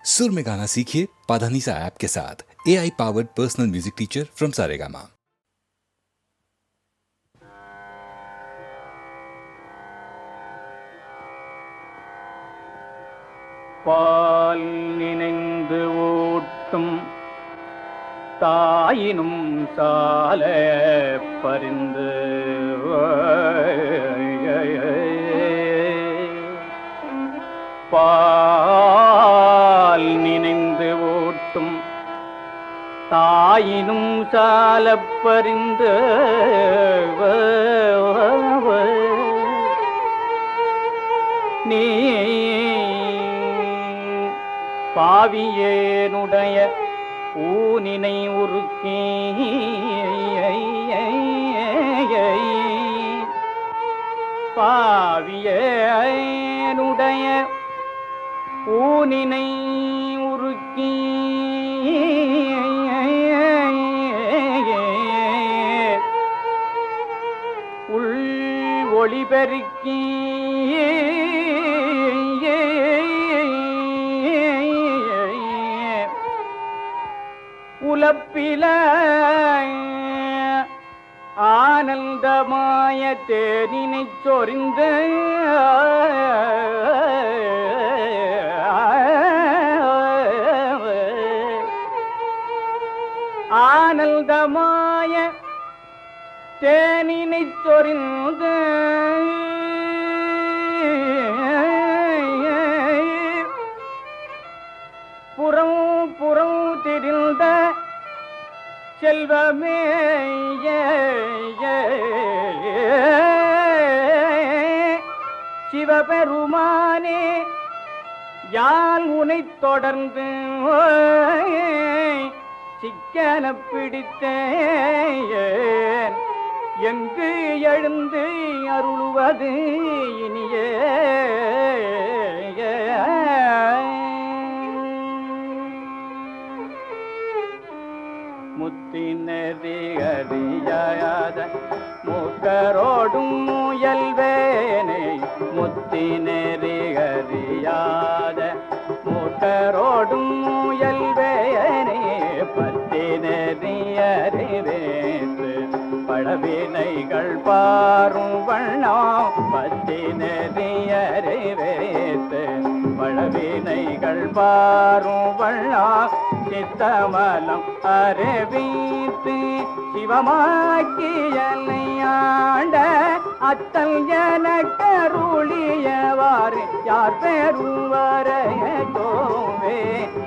सुर में गाना सीखिए पाधानीसा ऐप के साथ। AI powered personal music teacher from Saregama. பால் நினைந்து ஊட்டும் தாயினும் சால பரிந்து பால் நினைந்து ஊட்டும் தாயினும் சால பரிந்து நீ பாவியேனுடைய ஊனினை உருக்கி பாவியேனுடைய ஊனினை உருக்கி உள் ஒளிபெருக்கி உலப்பில ஆனந்தமாய தேனினை சொரிந்து ஆனந்தமாய தேனினை சொரிந்து புறம் புறம் திரிந்த செல்வமே சிவபெருமானே யான் உனை தொடர்ந்து சிக்கன பிடித்தேன் எங்கு எழுந்து அருளுவது இனியே முத்தினறி அறியாத மூக்கரோடும் முயல்வேனே முத்தினறி அறியாத மூக்கரோடும் முயல்வேனே பத்தினறி அறிவேத்து பழவினைகள் பாரும் வண்ணம் பத்தினறி அறிவேத்து பழவினைகள் பாரும் வண்ணம் சித்தமலம் அறிவித்து சிவமாக்கியலையாண்ட அத்தல் எனக்கருளியவாறு யார் பெறுவரையோவே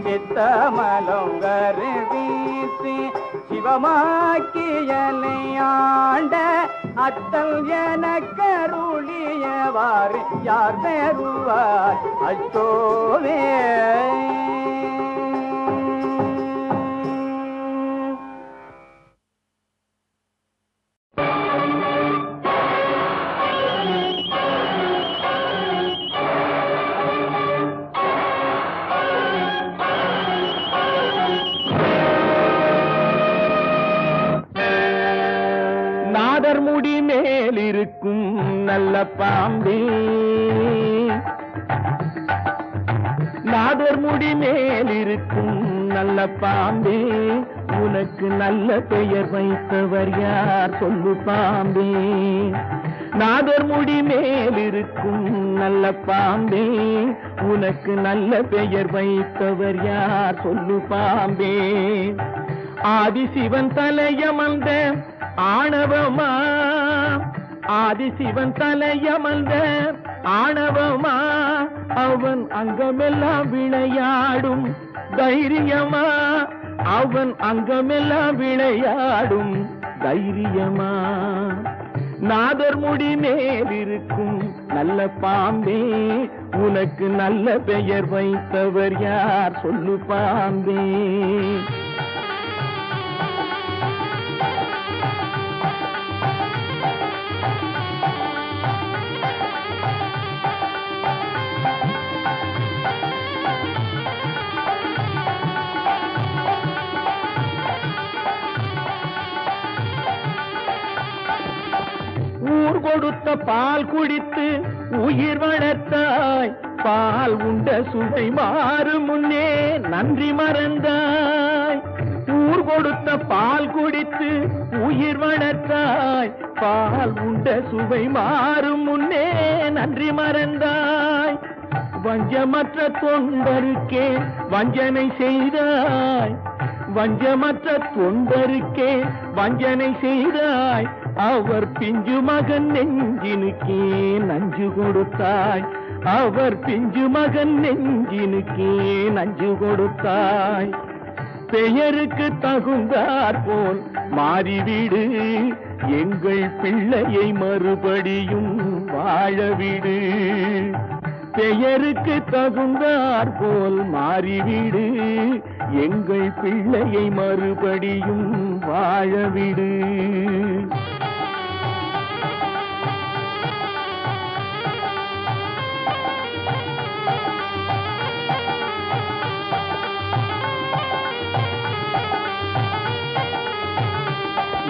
சித்தமலம் அறிவித்து சிவமாக்கியலையாண்ட அத்தல் எனக்கருளியவாறு யார் பெறுவார் அச்சோவே நாதர்முடி மேலிருக்கும் நல்ல பாம்பே நாதர்முடி மேலிருக்கும் நல்ல பாம்பே உனக்கு நல்ல பெயர் வைத்தவர் யார் சொல்லு பாம்பே நாதர்முடி மேலிருக்கும் நல்ல பாம்பே உனக்கு நல்ல பெயர் வைத்தவர் யார் சொல்லு பாம்பே ஆதிசிவன் தலையமர்ந்த ஆணவமா ஆதிசிவன் தலையமர்ந்த ஆணவமா அவன் அங்கமெல்லாம் விளையாடும் தைரியமா அவன் அங்கமெல்லாம் விளையாடும் தைரியமா நாதர்முடி மேலிருக்கும் நல்ல பாம்பே உனக்கு நல்ல பெயர் வைத்தவர் யார் சொல்லு பாம்பே ஊர் கொடுத்த பால் குடித்து உயிர் வளர்த்தாய் பால் உண்ட சுவை மாறும் முன்னே நன்றி மறந்தாய். ஊர் கொடுத்த பால் குடித்து உயிர் வளர்த்தாய். பால் உண்ட சுவை மாறும் முன்னே நன்றி மறந்தாய். வஞ்சமற்ற தொண்டருக்கே வஞ்சனை செய்தாய். வஞ்சமற்ற தொண்டருக்கே வஞ்சனை செய்தாய். அவர் பிஞ்சு மகன் நெஞ்சினுக்கே நஞ்சு கொடுத்தாய். அவர் பிஞ்சு மகன் நெஞ்சினுக்கே நஞ்சு கொடுத்தாய். பெயருக்கு தகுந்தாற் போல் மாறிவிடு. எங்கள் பிள்ளையை மறுபடியும் வாழவிடு. பெயருக்கு தகுந்தாற் போல் மாறிவிடு. எங்கள் பிள்ளையை மறுபடியும் வாழவிடு.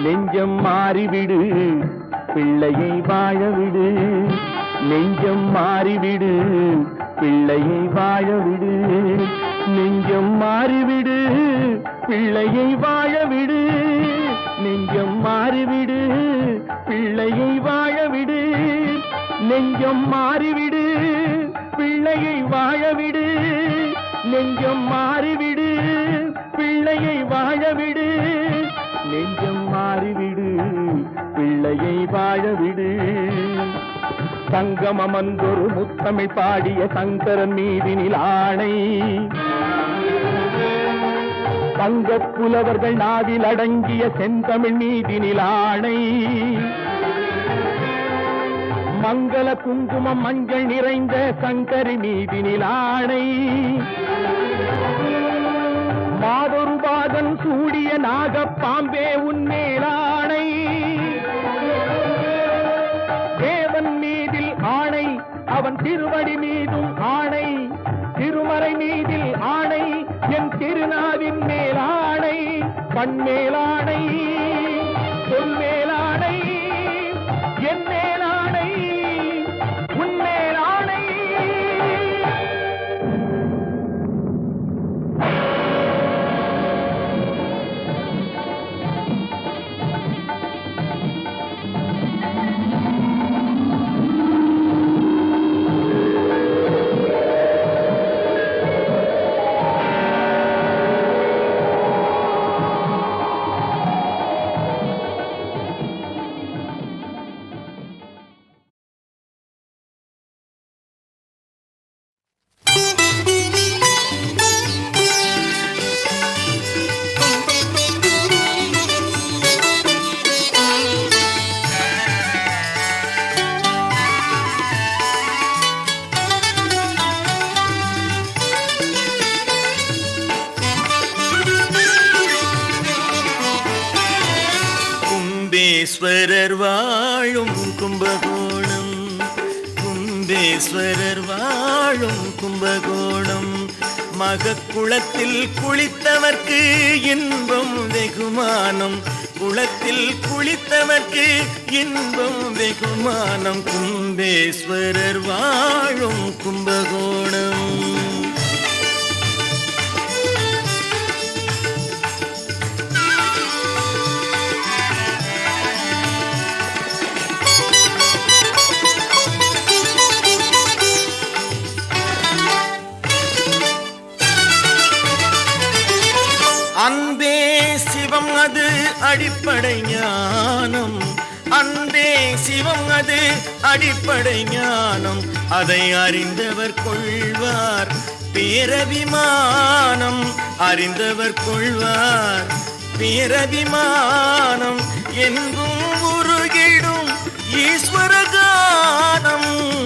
நெஞ்சம் மாறிவிடு, பிள்ளையை வாழவிடு. நெஞ்சம் மாறிவிடு, பிள்ளையை வாழவிடு. நெஞ்சம் மாறிவிடு, பிள்ளையை வாழவிடு. நெஞ்சம் மாறிவிடு, பிள்ளையை வாழவிடு. நெஞ்சம் மாறிவிடு, பிள்ளையை வாழவிடு. நெஞ்சம் மாறிவிடு, பிள்ளையை வாழவிடு. நெஞ்சம் மாறிவிடு, பிள்ளையை வாழவிடு. சங்கமமன்றொரு முத்தமிழ் பாடிய சங்கரன் மீதினில் ஆணை. தங்கப் புலவர்கள் நாவில் அடங்கிய செந்தமிழ் மீதினில் ஆணை. மங்கள குங்குமம் மஞ்சள் நிறைந்த சங்கரி மீதினில் ஆணை. மாதொரு பாதன் சூடிய நாகப்பாம்பே உன்மேலாணை. தேவன் மீதில் ஆணை, அவன் திருவடி மீதும் ஆணை. திருமறை மீதில் ஆணை, என் திருநாவின் மேலாணை. கண்மேலாணை, பொன்மேலாணை, என் மேலாணை, உன்மேலாணை. கும்பேஸ்வரர் வாழும் கும்பகோணம். கும்பேஸ்வரர் வாழும் கும்பகோணம். மகக்குளத்தில் குளித்தவர்க்கு இன்பம் வெகுமானம். குளத்தில் குளித்தவர்க்கு இன்பம் வெகுமானம். கும்பேஸ்வரர் வாழும் கும்பகோணம். அன்பே சிவம் அது அடிப்படை ஞானம். அன்பே சிவம் அது அடிப்படை ஞானம். அதை அறிந்தவர் கொள்வார் பேரபிமானம். அறிந்தவர் கொள்வார் பேரபிமானம். என்பும் உருகிடும் ஈஸ்வரகானம்.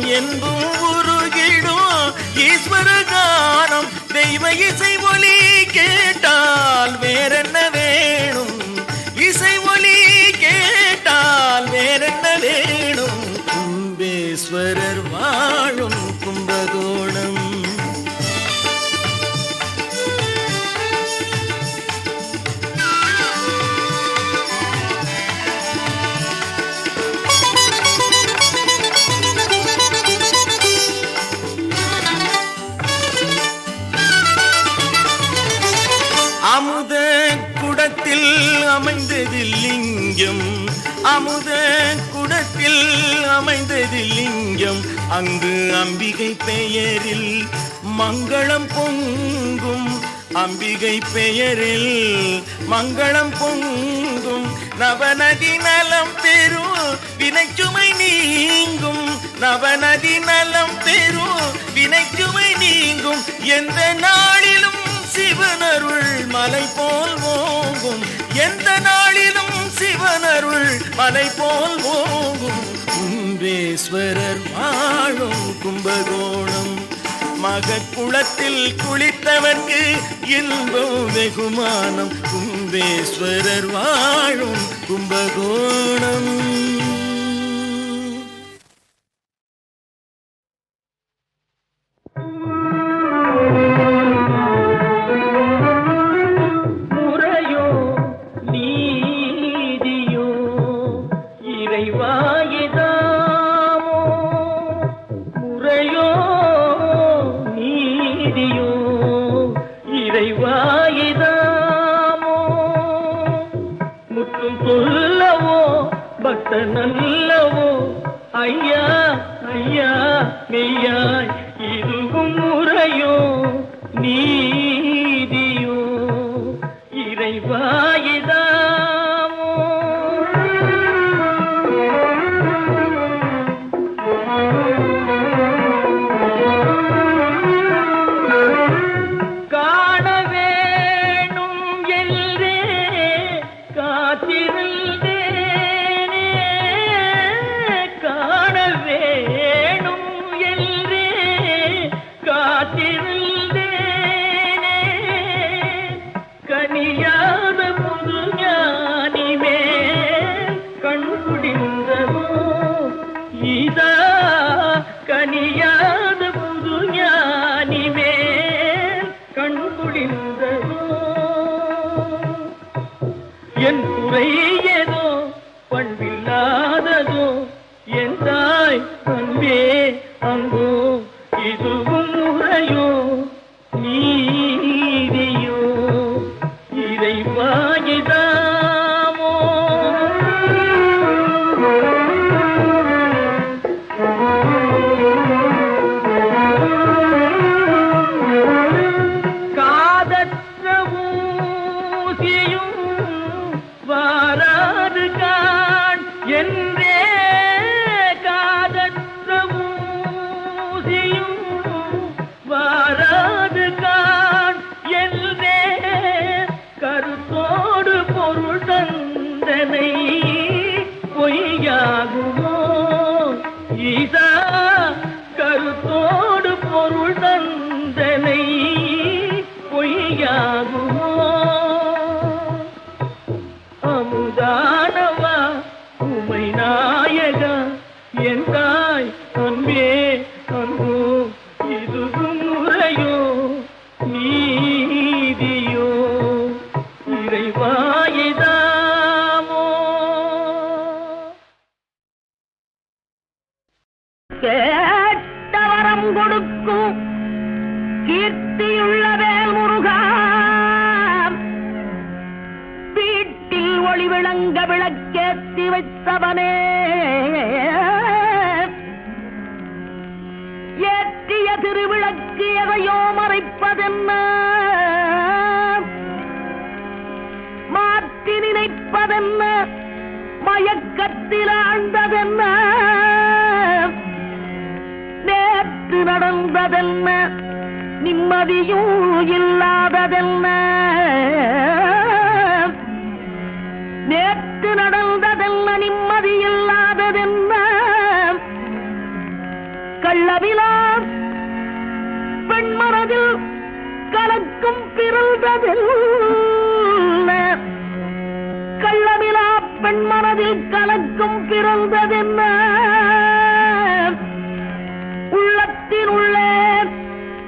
என்பும் உருகிடும் ஈஸ்வரகானம். தெய்வ இசை ஒலி கேட்டால் வேறென்ன வேணும். இசை ஒலி கேட்டால் வேறென்ன வேணும். கும்பேஸ்வரர் வாழும் கும்பகோணம். அமுத குடத்தில் அமைந்தது லிங்கம், அமுத குடத்தில் அமைந்தது லிங்கம். அங்கு அம்பிகை பெயரில் மங்களம் பொங்கும், அம்பிகை பெயரில் மங்களம் பொங்கும். நவநதி நலம் பெறும் வினைச்சுமை நீங்கும், நவநதி நலம் பெறும் வினைச்சுமை நீங்கும். எந்த நாளிலும் சிவனருள் மலை போல் ஓங்கும், எந்த நாளிலும் சிவனருள் மலை போல் ஓங்கும். கும்பேஸ்வரர் வாழும் கும்பகோணம், மகக்குளத்தில் குளித்தவர்க்கு இன்பம் வெகுமானம். கும்பேஸ்வரர் வாழும் கும்பகோணம். முறையோ நீதியோ இறைவாயிதாமோ, முறையோ நீதியோ இறைவாயிதாமோ. முற்றும் சொல்லவோ பக்தன் நல்லவோ, ஐயா ஐயா மெய்யாய் இதுவும் முறையோ நீதியோ இறைவாயிதாமோ. காண வேணும் என்றே காத்திருந்தேனே, காண வேணும் என்றே காத்திருந்தேனே. கனியாத புது ஞானிமே கண் குடிந்ததோ இதா, கனியாத புது ஞானிமே கண் குடிந்ததோ. என் குறை ஏதோ பண்பில்லாததோ, என் தாய் அன்பே அங்கோ இதுவும் முறையோ நீதியோ இறைவாயிதாமோ. காதற்ற ஊசியும் வாராது காண் என்றே, காதற்ற ஊசியும் வாராது காண் என்றே. கருத்தோடு பொருள் தந்தனை பொய்யாகுமோ ஈசா, கருத்தோடு பொருள் தந்தனை பொய்யாகுமோ. அமுதானவா உமை நாயகா, என் தாய் அன்பே அன்போ இதுவும் முறையோ நீதியோ இறைவாயிதாமோ. கேட்டவரம் கொடுக்கும் கீர்த்தியுள்ள வேல் முருகா, வீட்டில் ஒளி விளங்க விளக்கேற்றி வைத்தவனே, ஏற்றிய திருவிளக்கு எதையோ மறைப்பதென்ன, மாற்றி நினைப்பதென்ன, மயக்கத்தில் ஆழ்ந்ததென்ன, நேற்று நடந்ததென்ன, நிம்மதியும் இல்லாததென்ன, நேற்று நடந்ததென்ன, நிம்மதி இல்லாததென்ன, கள்ளவிலா பெண்மனதில் கலக்கும் பிறந்ததென்ன, கள்ளவிலா பெண்மனதில் கலக்கும் பிறந்ததென்ன, உள்ளத்தினுள்ளே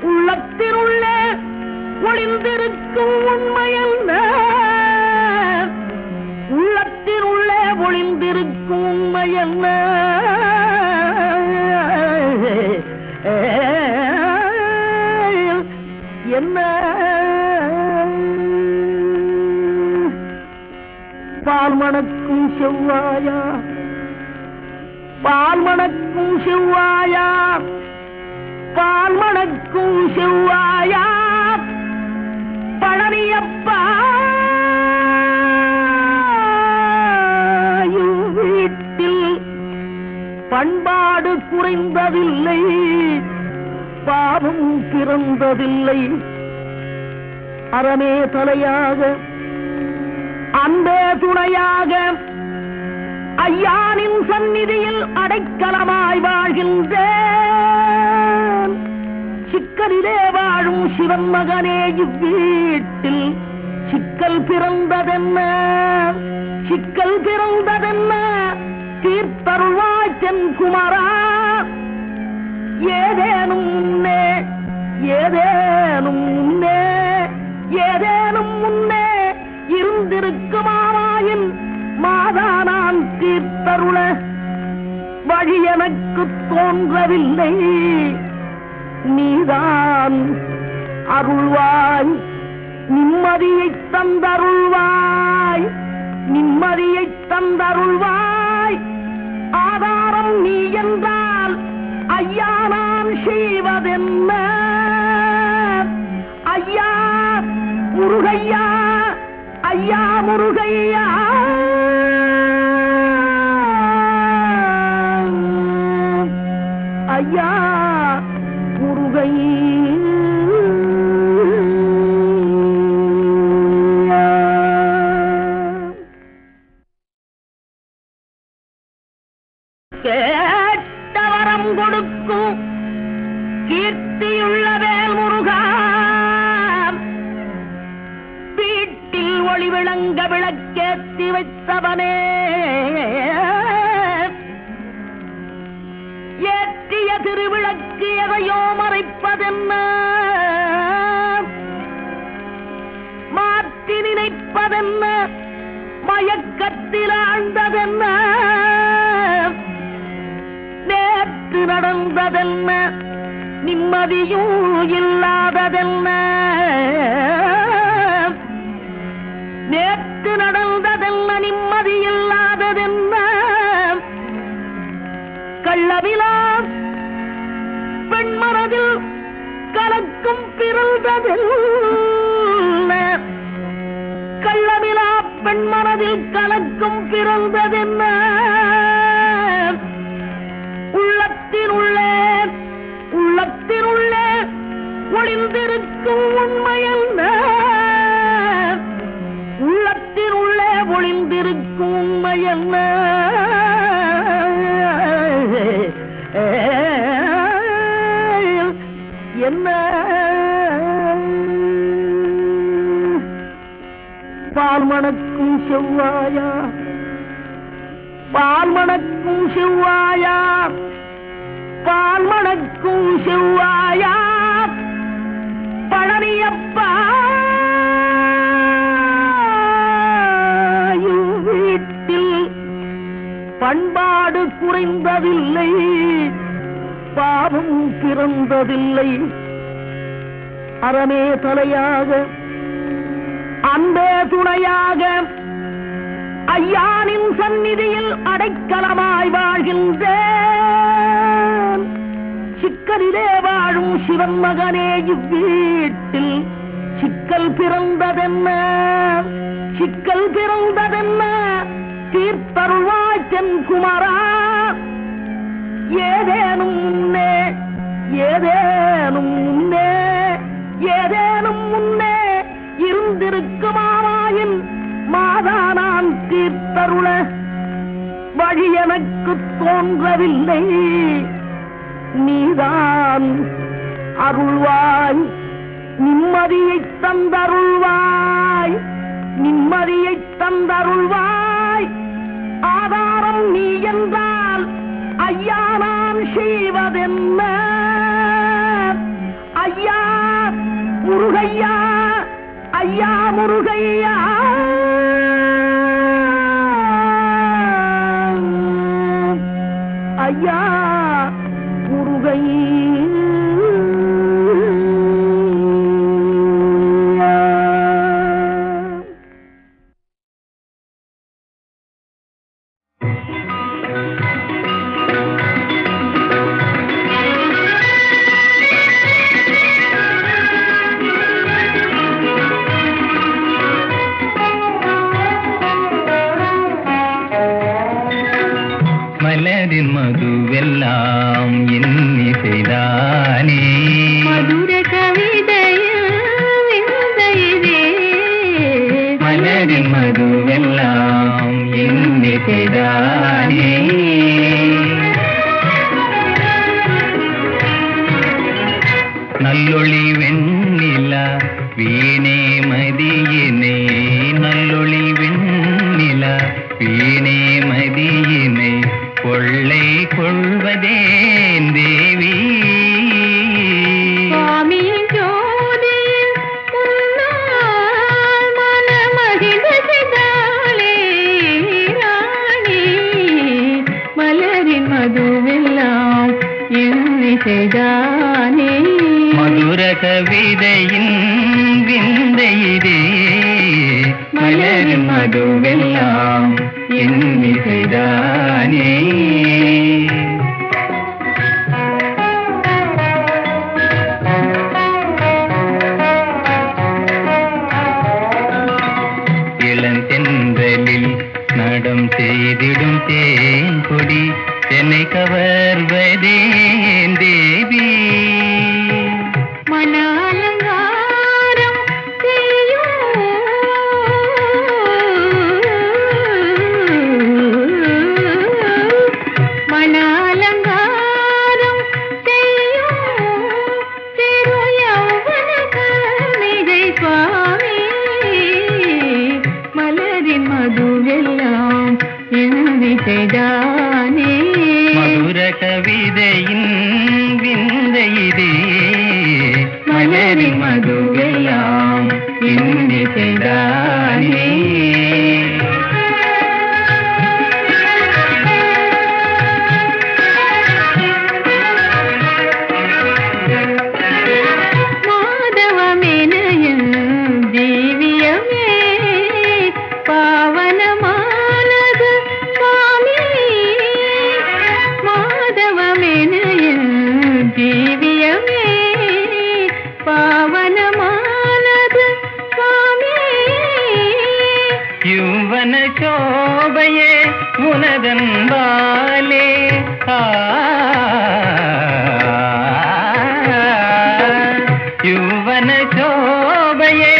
உள்ளத்தினுள்ளே ஒளிந்திருக்கும் உண்மையல்ல, உள்ளத்தினுள்ளே ஒளிந்திருக்கும் உண்மையல்ல. என்ன பால் மணக்கும் செவ்வாயா, பால் மணக்கும் செவ்வாயா, பால் மணக்கும் செவ்வாயா, பழனியப்பா வீட்டில் பண்பாடு குறைந்ததில்லை, பாவம் பிறந்ததில்லை. அறமே தலையாக, அன்பே துணையாக, ஐயானின் சந்நிதியில் அடைக்கலமாய் வாழ்கின்றேன். சிக்கலிலே வாழும் சிவன் மகனே, இவ்வீட்டில் சிக்கல் பிறந்ததென்ன, சிக்கல் பிறந்ததென்ன, தீர்த்தருள்வாய் தென்குமரா. ஏதேனும் முன்னே, ஏதேனும் முன்னே, ஏதேனும் முன்னே இருந்திருக்குமாயின் மாதா நான் தீர்த்தருள வழி எனக்கு தோன்றவில்லை. நீதான் அருள்வாய், நிம்மதியை தந்தருள்வாய், நிம்மதியை தந்தருள்வாய். ஆதாரம் நீ என்றால் ஐயா நான் செய்வதென்ன? ஐயா முருகையா, ஐயா முருகையா, ஐயா முருகையா. கேட்ட வரம் கொடுக்கும் கீர்த்தியுள்ள வேல் முருகா, வீட்டில் ஒளி விளங்க விளக்கேற்றி வைத்தவனே, ஏற்றிய திருவிளக்கு எதையோ மறைப்பதென்ன, மாற்றி நினைப்பதென்ன, மயக்கத்தில் ஆழ்ந்ததென்ன, நேற்று நடந்ததென்ன, நிம்மதியும் இல்லாததென்ன, நேற்று நடந்ததென்ன, நிம்மதி இல்லாததென்ன, கள்ளவிலா பெண்மனதில் கலக்கும் பிறந்ததென்ன, கள்ளவிலா பெண்மனதில் கலக்கும் பிறந்ததென்ன, உள்ளத்தினுள்ளே, உள்ளத்தினுள்ளே ஒளிந்திருக்கும் உண்மையென்ன, உள்ளத்தினுள்ளே ஒளிந்திருக்கும் உண்மையென்ன, என்ன? பால் மணக்கும் செவ்வாயா, பால் மணக்கும் செவ்வாயா, பால் மணக்கும் செவ்வாயா, பழனியப்பா வீட்டில் பண்பாடு குறைந்ததில்லை, பாவம் பிறந்ததில்லை. அறமே தலையாக, அன்பே துணையாக, ஐயானின் சந்நிதியில் அடைக்கலமாய் வாழ்கின்றேன். சிக்கலிலே வாழும் சிவன் மகனே, இவ்வீட்டில் சிக்கல் பிறந்ததென்ன, சிக்கல் பிறந்ததென்ன, தீர்த்தருள்வாய் தென்குமரா. ஏதேனும் முன்னே, ஏதேனும் முன்னே, ஏதேனும் முன்னே இருந்திருக்குமாயின் மாதா நான் தீர்த்தருள வழி எனக்கு தோன்றவில்லை. நீதான் அருள்வாய், நிம்மதியை தந்தருள்வாய், நிம்மதியை தந்தருள்வாய். ஆதாரம் நீ என்றால் ஐயா நான் செய்வதென்ன? ஐயா முருகையா, ஐயா முருகையா, ஐயா முருகையா. மலரின் மதுவெல்லாம் இன்னிசைதானே. நல்லொளி வெண்ணிலா வீணே மதியினை, நல்லொளி வெண்ணிலா வீணே மதியினை கொள்ளை கொள்வதேன் தேவி. சுவாமியின் ஜோதியில் முன்னால் மனமகிழ்ந்த சிதாளே ராணி, மலரின் மதுவெல்லாம் இன்னிசைதானே. மதுர கவிதையின் விந்தையிதே, மலரின் மதுவெல்லாம் இன்னிசைதானே. இளந்தென்றலில் நடம் செய்திடும் தேன் கொடி என்னை கவர்வதேன் தேவி. மன அலங்காரம் செய்யும் மன அலங்காரம் செய்யும் சிறு யௌவன கன்னிகை சுவாமி, மலரின் மதுவெல்லாம் இன்னிசைதானே. மதுர கவிதையின் விந்தையிதே, மலரின் மதுவெல்லாம் இன்னிசைதானே. மாதவமெனயன் ஜீவியமே பாவனமானது சுவாமி, மாதவமெனயன் ஜீவியமே பாவனமானது சுவாமி. யுவன சோபையே உனதன் பாலே, யுவன சோபையே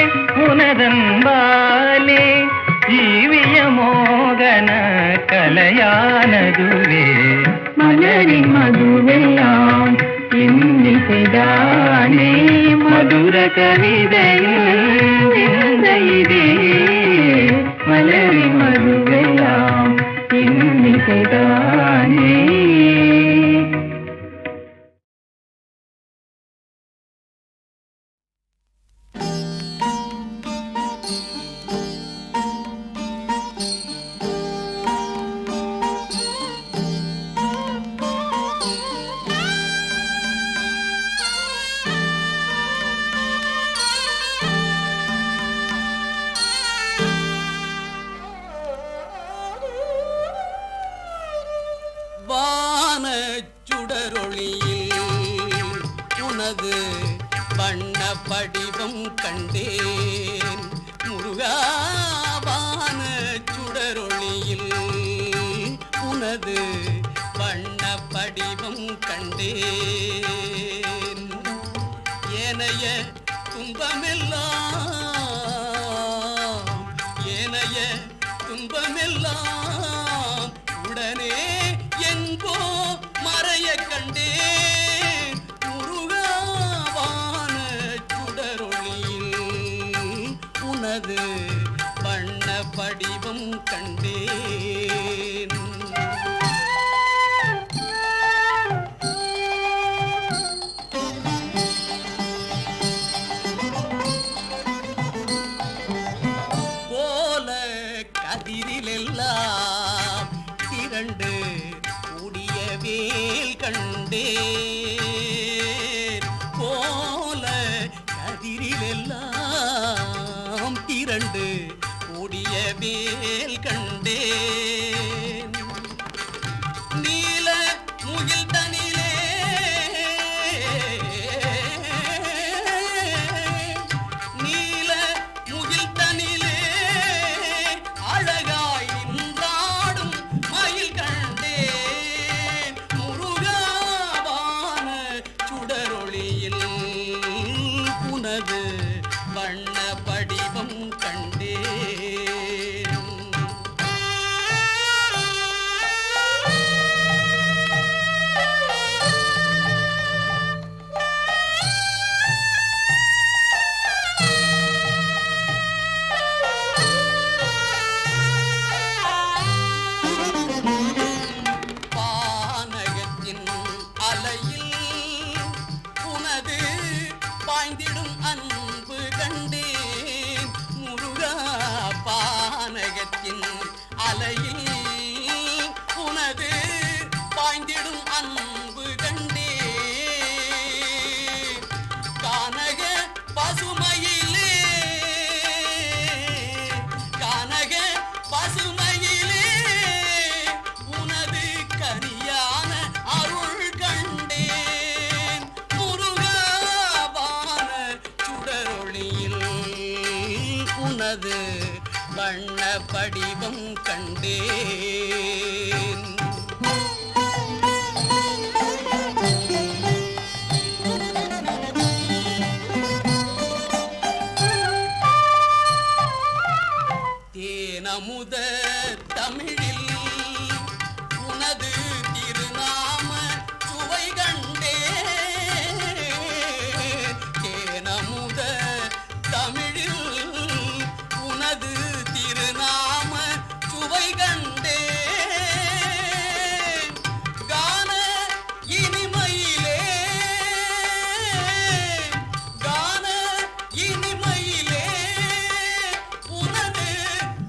உனதன் பாலே, ஜீவிய மோகன கலையானதுவே, மலரின் மதுவெல்லாம் இன்னிசைதானே. மதுர கவிதையில் விந்தையிதே, மலரின் மதுவெல்லாம் இன்னிசைதானே. வான சுடரொளியில் உனது வண்ண படிவம் கண்டேன் முருகா. வான சுடரொளியில் உனது வண்ண படிவம் கண்டேன். ஏனைய துன்பமெல்லாம், ஏனைய துன்பமெல்லாம் உடனே எங்கோ மறைய கண்டேன் முருகாவான சுடரொளியில் உனது வண்ண படிவம் கண்டேன். போல கதிரிலெல்லாம் திரண்டு கூடிய வேல் கண்டேன். போல கதிரிலெல்லாம் திரண்டு கூடிய வேல் கண்டேன். நீல முகில் தனிலே நீல முகில் தனிலே அழகாய் நின்றாடும் மயில் கண்டேன் முருகாவான சுடரொளியில் உனது வண்ண படிவம் கண்டேன். உனது வண்ண படிவம் கண்டேன். தேனமுத தமிழில் உனது திருநாம சுவை கண்டேன். தேனமுத தமிழில் உனது திருநாம சுவை கண்டேன். கான இனிமையிலே கான இனிமையிலே உனது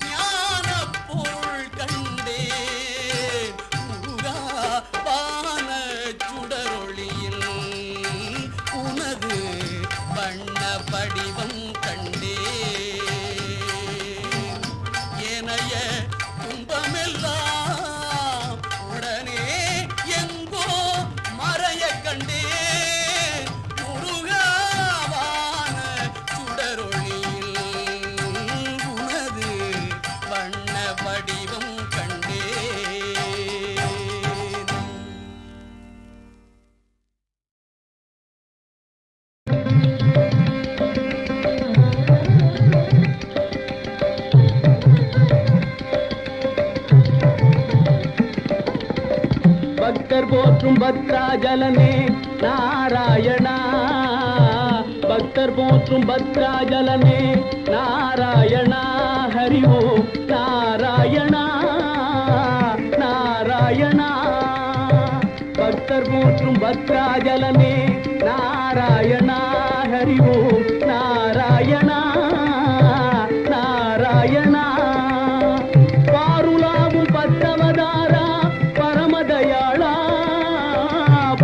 ஞான பொருள் கண்டேன். முருகாவான சுடரொளியில் உனது வண்ண படிவம் கண்டேன். ஏனைய துன்பமெல்லாம் உடனே எங்கோ மறைய கண்டேன். முருகாவான சுடரொளியில் உனது வண்ண வடிவம் கண்டேன். பக்தர் போற்றும் பத்ராஜலனே நாராயணா. பக்தர் போற்றும் பத்ராஜலனே நாராயணா. ஹரி ஓம் நாராயணா நாராயணா. பக்தர் போற்றும் பத்ராஜலனே நாராயணா. ஹரி ஓம் நாராயணா நாராயணா. பாருலாவும் பத்தவதாரா பரமதயாளா.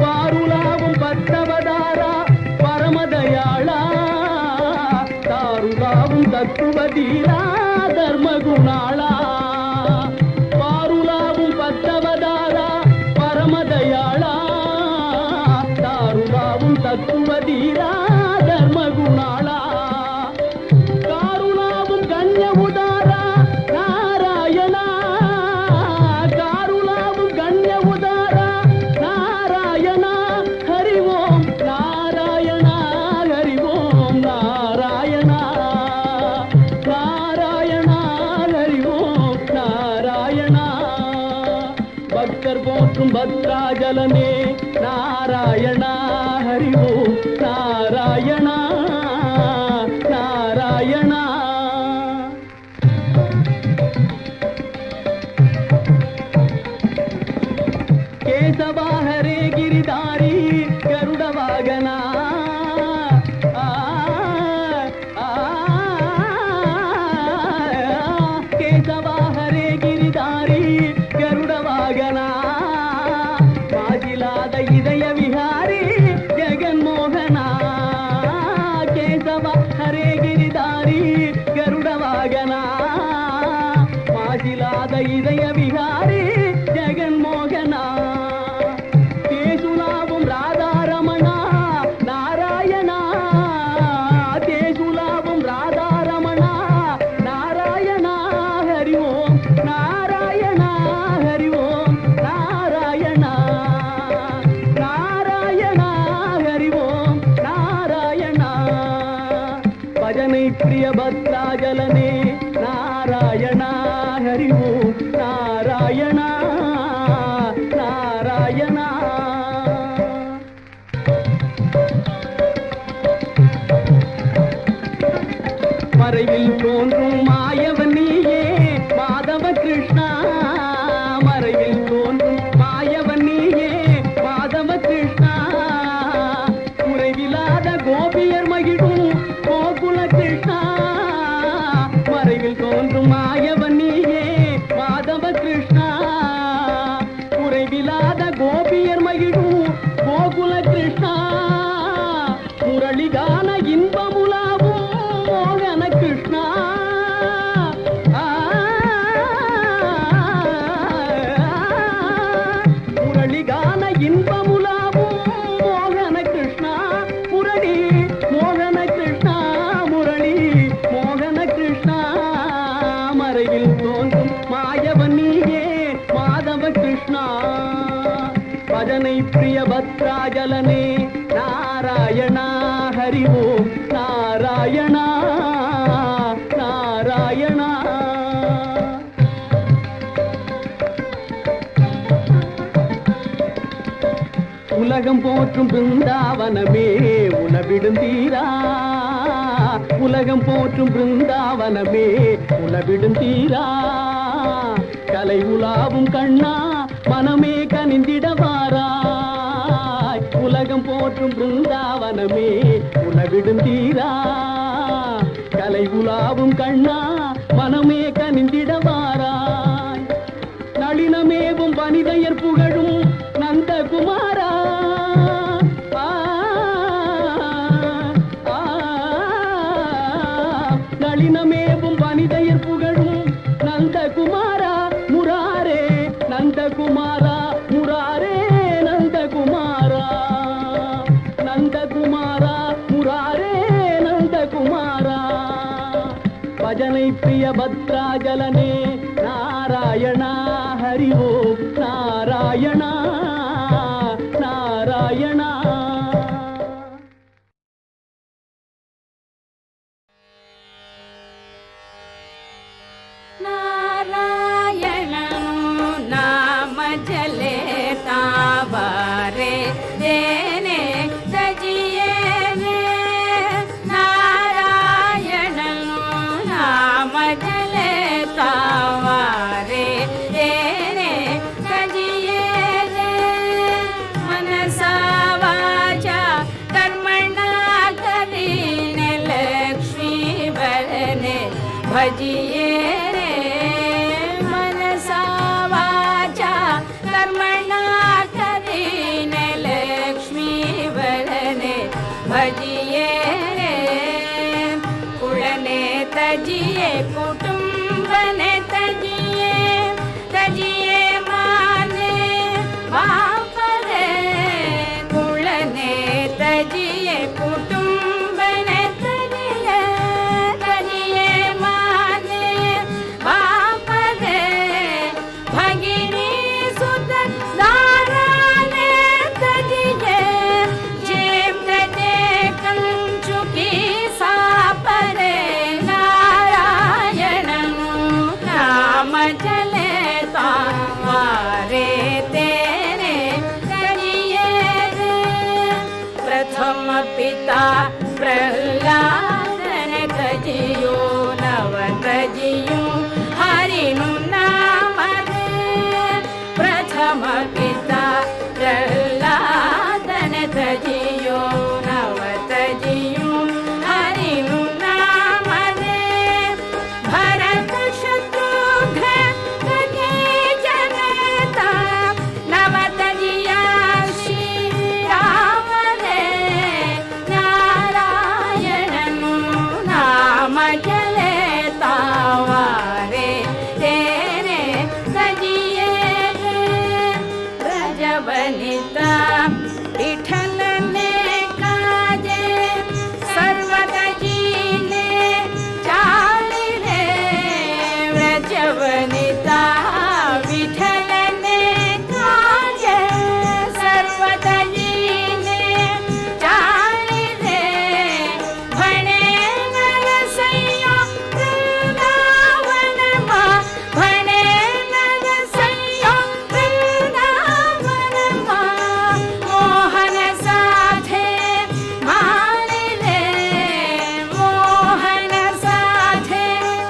பாருலாவும் பத்தவதாரா பரமதயாளா. தாருலாவும் தத்துவதீரா தர்மகுணாளா. பாருலாவும் பத்தவதாரா பரமதயாளா. தாருலாவும் தத்துவதீரா தர்மகுணாளா. காருலாவும் கண்ய உதாரா நாராயணா. காருலாவும் கண்ய உதாரா நாராயணா. ஹரி ஓம் நாராயணா. ஹரி ஓம் நாராயணா நாராயணா. ஹரி ஓம் நாராயணா. பக்தர் போற்றும் பத்ராஜலனே நாராயணா. ஹரி ஓம் நாராயணா நாராயணா. கேசவா ஹரே ಗಿರಿಧಾರಿ ಗರುಡ ವಾಗನ. ಕೇಶವಾ ಹರೇ ಗಿರಿಧಾರಿ ಗರುಡ ವಾಗನ. ಮಾಜಿಲಾದ ಇದಯ ವಿಹಾರಿ ಜಗನ್ಮೋಹನ. ಕೇಶವ ಹರೇ ಗಿರಿಧಾರಿ ಗರುಡ ವಾಗನ. ಮಾಜಿಲಾದ ಇದಯ ವಿಹಾರಿ ಜಗನ್ಮೋಹನ. தேசுலாவும் ராதாரமணா நாராயணா. தேசுலாவும் ராதாரமணா நாராயணா. ஹரி ஓம் நாராயணா. ஹரி ஓம் நாராயணா நாராயணா. ஹரி ஓம் நாராயணா. பஜனை பிரிய பத்ராஜலனே நாராயணா. ஹரி ஓம் நாராயணா நாராயணா. மறைவில் தோன்றும் மாயவன் நீயே மாதவ கிருஷ்ணா. மறைவில் தோன்றும் மாயவன் நீயே மாதவ கிருஷ்ணா. குறைவில்லாத கோபியர் மகிழும் கோகுல கிருஷ்ணா. மறைவில் தோன்றும் மாயவன் நீயே மாதவ கிருஷ்ணா. குறைவில்லாத கோபியர் மகிழும் கோகுல கிருஷ்ணா. முரளிகான இன்பமுலாவும் மோகன கிருஷ்ணா. ஆ பஜனை பிரிய பத்ராஜலனே நாராயணா ஹரி ஓம் நாராயணா நாராயணா. உலகம் போற்றும் பிருந்தாவனமே உலவிடுந்தீரா, உலகம் போற்றும் பிருந்தாவனமே உலவிடுந்தீரா. கலை உலாவும் கண்ணா மனமே கனிந்திடவாராய், உலகம் போற்றும் பிருந்தாவனமே உலவிடுந்தீரா. கலை உலாவும் கண்ணா மனமே கனிந்திடவாராய். நளினமேவும் வனிதையர் புகழும் நந்தகுமாரா, நளினமேவும் வனிதையர் புகழும் நந்தகுமாரா முராரே நந்தகுமாரா முராரே நந்தகுமாரா நந்தகுமாரா முராரே நந்தகுமாரா. பஜனை பிரிய பத்ராஜலனே நாராயணா ஹரி ஓம் நாராயணா நாராயணா. ನಾರಾಯಣನು ನಾಮ ಜಲೆ ತಾವರೆ ದೇನೆ ತಜಿಯೇನೆ. ನಾರಾಯಣನು ನಾಮ ಜಲೆ ತಾವರೆ ದೇನೆ ತಜಿಯೇನೆ. ಮನಸ ವಾಚ ಕರ್ಮಣ ಕರೀನೆ ಲಕ್ಷ್ಮೀ ಬರನೆ ಭಜಿಯೇ. भजिए रे कुळने तजिए कुटुंबने तजिए तजिए माने बापरे. कुळने तजिए कुटुंबने तजिए तजिए माने बापरे. भगिनी सुत दाराने तजिए कंचुकी सापरे. नारायणनु नाम जले तावारे तेरे तजिए रे. प्रथम पिता प्रह्लादन तजियो नव तजियो हरिनु नाम रे. प्रथम पिता प्रह्लादन तजियो नव तजियो हरिनु नाम रे. भरत शत्रुघ्न तजी जनता नव तजिया श्री राम रे. नारायणनु नाम जले तावारे तेरे तजिए रे. ब्रजवनिता विठल ने काजे सर्वतजीने चाली रे. व्रजवनिता विठल ने काजे सर्वतजीने चाली रे. भणे नरसैया वृंदावन मा भणे नरसैया वृंदावन मा. मोहन साथे माली रे मोहन साथे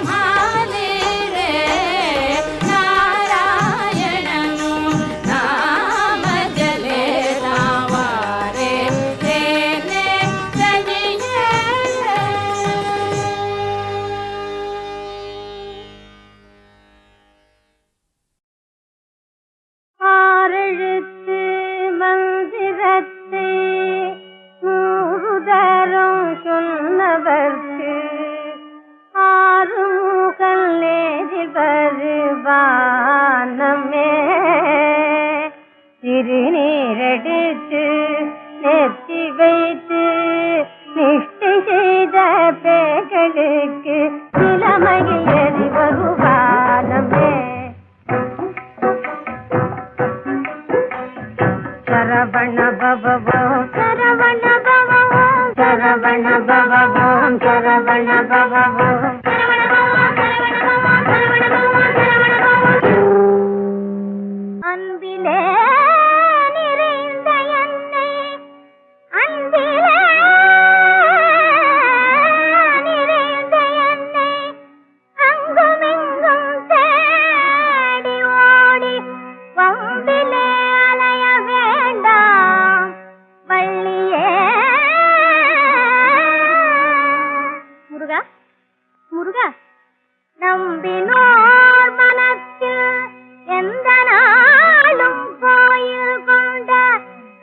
माली रे. नारायणनु नाम जले तावारे तेने तजिए रे. ஆறெழுத்து மந்திரத்தை நூறுதரம் சொன்னவர்க்கு ஆறுமுகல் நேரில் வருவானமே. திருநீரெடுத்து நெத்தி வைத்து நிஷ்டை செய்த பேய்களுக்கு நிலைமையில் ஏறி வருவானமே. முருகா, நம்பினோர் மனத்தில் எந்த நாளும் கோயில் கொண்ட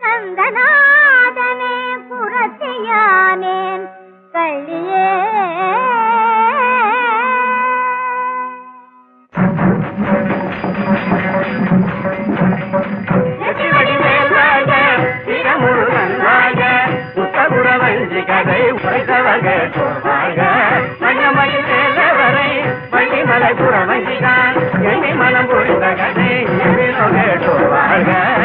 நந்தநாதனே புரட்சியானேன் கள்ளியே. கதை உரைத்தவக மன்னமயில் வேலவரை வள்ளிமலை புறவஞ்சிதான் எண்ணி மனம் புரிந்த கதை கேட்டுவாங்க.